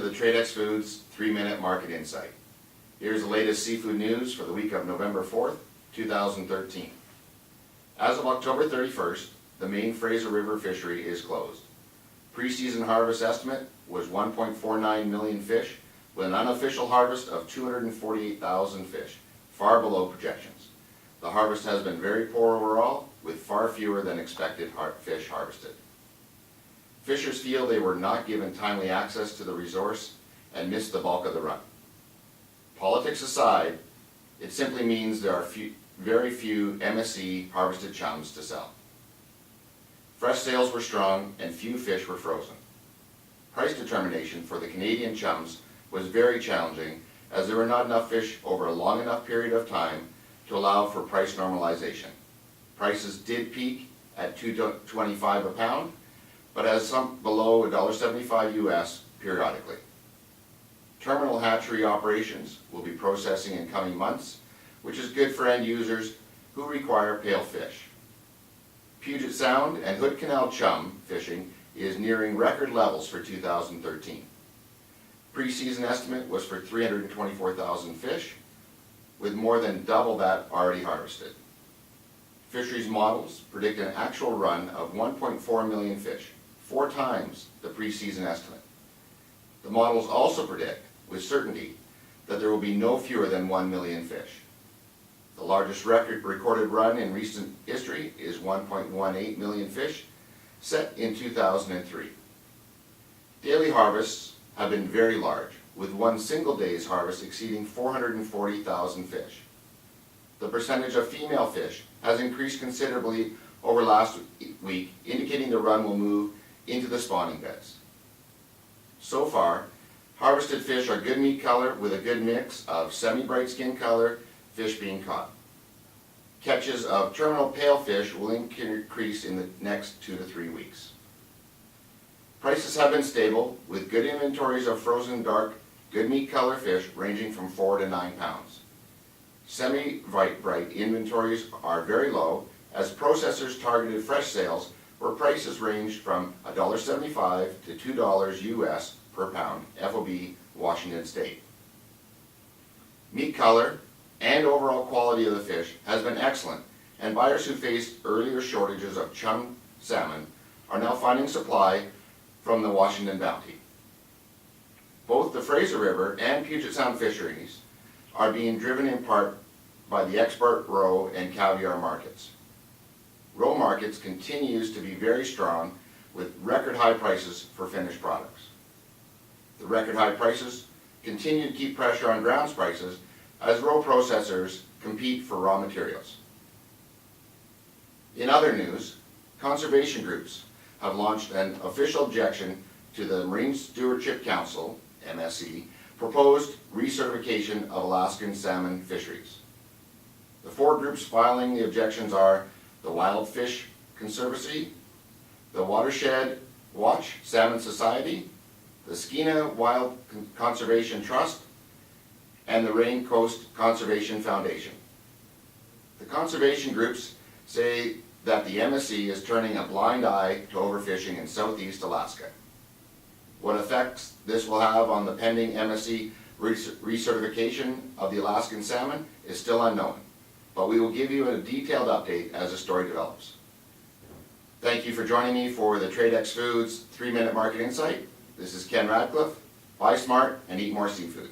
the Tradex Foods 3-Minute Market Insight. Here's the latest seafood news for the week of November 4th, 2013. As of October 31st, the main Fraser River fishery is closed. Pre-season harvest estimate was 1.49 million fish, with an unofficial harvest of 248,000 fish, far below projections. The harvest has been very poor overall, with far fewer than expected fish harvested. Fishers feel they were not given timely access to the resource and missed the bulk of the run. Politics aside, it simply means there are very few MSC harvested chums to sell. Fresh sales were strong and few fish were frozen. Price determination for the Canadian chums was very challenging, as there were not enough fish over a long enough period of time to allow for price normalization. Prices did peak at $2.25 a pound, but has sunk below $1.75 US periodically. Terminal hatchery operations will be processing in coming months, which is good for end users who require pale fish. Puget Sound and Hood Canal chum fishing is nearing record levels for 2013. Pre-season estimate was for 324,000 fish, with more than double that already harvested. Fisheries models predict an actual run of 1.4 million fish, 4 times the pre-season estimate. The models also predict, with certainty, that there will be no fewer than 1 million fish. The largest recorded run in recent history is 1.18 million fish, set in 2003. Daily harvests have been very large, with one single day's harvest exceeding 440,000 fish. The percentage of female fish has increased considerably over last week, indicating the run will move into the spawning beds. So far, harvested fish are good meat color with a good mix of semi-bright skin color fish being caught. Catches of terminal pale fish will increase in the next 2 to 3 weeks. Prices have been stable, with good inventories of frozen dark, good meat color fish ranging from 4 to 9 pounds. Semi-bright inventories are very low, as processors targeted fresh sales where prices ranged from $1.75 to $2 US per pound, FOB Washington State. Meat color and overall quality of the fish has been excellent, and buyers who faced earlier shortages of chum salmon are now finding supply from the Washington Bounty. Both the Fraser River and Puget Sound fisheries are being driven in part by the export roe and caviar markets. Roe markets continues to be very strong, with record high prices for finished products. The record high prices continue to keep pressure on grounds prices as roe processors compete for raw materials. In other news, conservation groups have launched an official objection to the Marine Stewardship Council, MSC, proposed recertification of Alaskan salmon fisheries. The 4 groups filing the objections are the Wild Fish Conservancy, the Watershed Watch Salmon Society, the Skeena Wild Conservation Trust, and the Rain Coast Conservation Foundation. The conservation groups say that the MSC is turning a blind eye to overfishing in southeast Alaska. What effects this will have on the pending MSC recertification of the Alaskan salmon is still unknown, but we will give you a detailed update as the story develops. Thank you for joining me for the Tradex Foods 3-Minute Market Insight. This is Ken Radcliffe. Buy smart and eat more seafood.